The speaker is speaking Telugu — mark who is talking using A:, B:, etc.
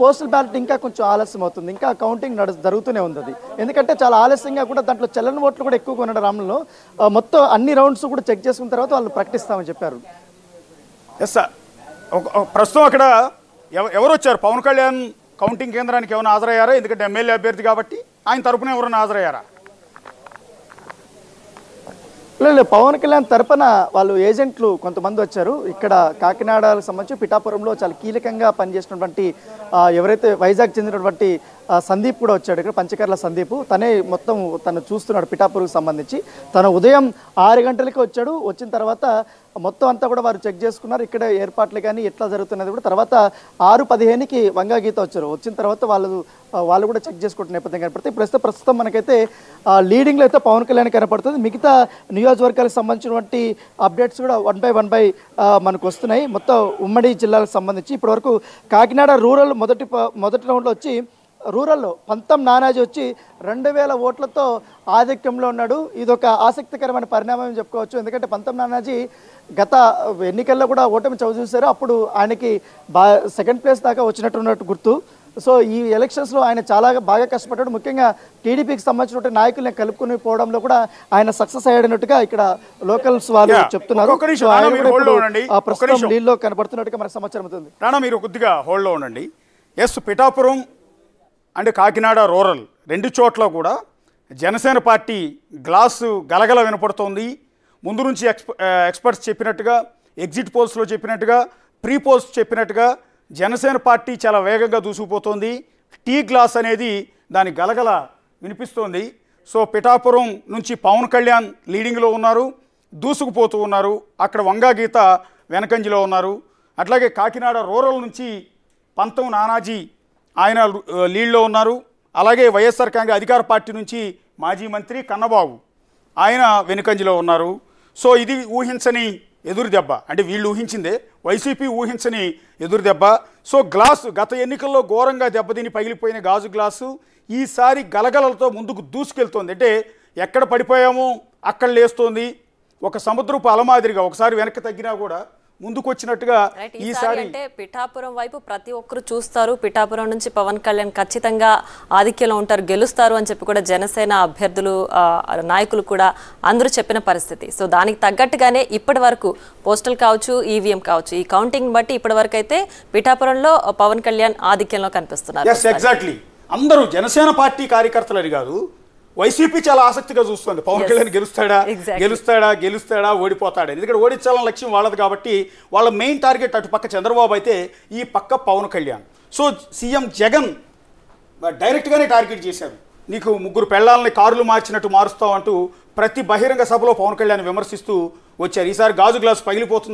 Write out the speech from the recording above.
A: పోస్టల్ బ్యాలెట్ ఇంకా కొంచెం ఆలస్యం అవుతుంది, ఇంకా కౌంటింగ్ జరుగుతూనే ఉంది అది. ఎందుకంటే చాలా ఆలస్యంగా కూడా దాంట్లో చెల్లని ఓట్లు కూడా ఎక్కువగా ఉండడం రామంలో మొత్తం అన్ని రౌండ్స్ కూడా చెక్ చేసుకున్న తర్వాత వాళ్ళు ప్రకటిస్తామని చెప్పారు.
B: ఎస్ సార్, ప్రస్తుతం అక్కడ ఎవరు వచ్చారు? పవన్ కళ్యాణ్ కౌంటింగ్ కేంద్రానికి ఏమైనా హాజరయ్యారా? ఎందుకంటే ఎమ్మెల్యే అభ్యర్థి కాబట్టి ఆయన తరపున ఎవరైనా హాజరయ్యారా?
A: లేదు, పవన్ కళ్యాణ్ తరపున వాళ్ళు ఏజెంట్లు కొంతమంది వచ్చారు. ఇక్కడ కాకినాడకు సంబంధించి పిఠాపురంలో చాలా కీలకంగా పనిచేసినటువంటి ఎవరైతే వైజాగ్ చెందినటువంటి సందీప్ కూడా వచ్చాడు. ఇక్కడ పంచకర్ల సందీప్, తనే మొత్తం తను చూస్తున్నాడు పిఠాపురంకు సంబంధించి. తను ఉదయం 6 గంటలకి వచ్చాడు. వచ్చిన తర్వాత మొత్తం అంతా కూడా వారు చెక్ చేసుకున్నారు. ఇక్కడ ఏర్పాట్లు కానీ ఎట్లా జరుగుతున్నది కూడా. తర్వాత 6:15కి వంగా గీత వచ్చారు. వచ్చిన తర్వాత వాళ్ళు కూడా చెక్ చేసుకుంటున్న నేపథ్యం కనపడుతుంది. ప్రస్తుతం మనకైతే లీడింగ్లో అయితే పవన్ కళ్యాణ్ కనపడుతుంది. మిగతా నియోజకవర్గాలకు సంబంధించినటువంటి అప్డేట్స్ కూడా వన్ బై మనకు వస్తున్నాయి. మొత్తం ఉమ్మడి జిల్లాలకు సంబంధించి ఇప్పటివరకు కాకినాడ రూరల్ మొదటి రౌండ్లో వచ్చి రూరల్లో పంతం నానాజీ వచ్చి 2000 ఓట్లతో ఆధిక్యంలో ఉన్నాడు. ఇదొక ఆసక్తికరమైన పరిణామం అని చెప్పుకోవచ్చు. ఎందుకంటే పంతం నానాజీ గత ఎన్నికల్లో కూడా ఓటమి చవిచూశారు. అప్పుడు ఆయనకి సెకండ్ ప్లేస్ దాకా వచ్చినట్టున్నట్టు గుర్తు. సో ఈ ఎలక్షన్స్లో ఆయన చాలా బాగా కష్టపడ్డాడు. ముఖ్యంగా టీడీపీకి సంబంధించిన నాయకుల్ని కలుపుకుని పోవడంలో కూడా ఆయన సక్సెస్ అయ్యాడన్నట్టుగా ఇక్కడ లోకల్స్ వాళ్ళు చెప్తున్నారు. ప్రస్తుతం లీడ్లో కనబడుతున్నట్టుగా మనకు సమాచారం అవుతుంది.
B: రాణా, మీరు కొద్దిగా హోల్డ్లో ఉండండి. Yes, Pithapuram and Kakinada rural 2 చోట్ల కూడా జనసేన పార్టీ గ్లాసు గలగల వినపడుతోంది. ముందు నుంచి ఎక్స్పర్ట్స్ చెప్పినట్టుగా, ఎగ్జిట్ పోల్స్లో చెప్పినట్టుగా, ప్రీ పోల్స్ చెప్పినట్టుగా జనసేన పార్టీ చాలా వేగంగా దూసుకుపోతోంది. టీ గ్లాస్ అనేది దాని గలగల వినిపిస్తోంది. సో పిఠాపురం నుంచి పవన్ కళ్యాణ్ లీడింగ్లో ఉన్నారు, దూసుకుపోతూ ఉన్నారు. అక్కడ వంగా గీత వెనకంజిలో ఉన్నారు. అట్లాగే కాకినాడ రూరల్ నుంచి పంతం నానాజీ ఆయన లీడ్లో ఉన్నారు. అలాగే వైఎస్ఆర్ కాంగ్రెస్ అధికార పార్టీ నుంచి మాజీ మంత్రి కన్నబాబు ఆయన వెనుకంజలో ఉన్నారు. సో ఇది ఊహించని ఎదురు దెబ్బ, అంటే వీళ్ళు ఊహించిందే, వైసీపీ ఊహించని ఎదురు దెబ్బ. సో గ్లాసు గత ఎన్నికల్లో ఘోరంగా దెబ్బతిని పగిలిపోయిన గాజు గ్లాసు ఈసారి గలగలలతో ముందుకు దూసుకెళ్తోంది. అంటే ఎక్కడ పడిపోయామో అక్కడ లేస్తోంది. ఒక సముద్రపు అలమాదిరిగా ఒకసారి వెనక్కి తగ్గినా కూడా ముందుకు వచ్చినట్టుగా ఈసారి
C: అంటే పిఠాపురం వైపు ప్రతి ఒక్కరు చూస్తారు. పిఠాపురం నుంచి పవన్ కళ్యాణ్ ఖచ్చితంగా ఆధిక్యంలో ఉంటారు, గెలుస్తారు అని చెప్పి కూడా జనసేన అభ్యర్థులు నాయకులు కూడా అందరూ చెప్పిన పరిస్థితి. సో దానికి తగ్గట్టుగానే ఇప్పటి వరకు పోస్టల్ కావచ్చు, ఈవీఎం కావచ్చు, ఈ కౌంటింగ్ బట్టి ఇప్పటి వరకు అయితే పిఠాపురంలో పవన్ కళ్యాణ్ ఆధిక్యంలో కనిపిస్తున్నారు.
B: ఎగ్జాక్ట్లీ, అందరూ జనసేన పార్టీ కార్యకర్తలని కాదు, వైసీపీ చాలా ఆసక్తిగా చూస్తుంది పవన్ కళ్యాణ్ గెలుస్తాడా ఓడిపోతాడా. ఎందుకంటే ఓడించాలని లక్ష్యం వాళ్ళది కాబట్టి వాళ్ళ మెయిన్ టార్గెట్ అటు పక్క చంద్రబాబు అయితే ఈ పక్క పవన్ కళ్యాణ్. సో సీఎం జగన్ డైరెక్ట్గానే టార్గెట్ చేశారు. నీకు 3 పెళ్లాలని కారులు మార్చినట్టు మారుస్తావు అంటూ ప్రతి బహిరంగ సభలో పవన్ కళ్యాణ్ విమర్శిస్తూ వచ్చారు. ఈసారి గాజు గ్లాసు పగిలిపోతుంది.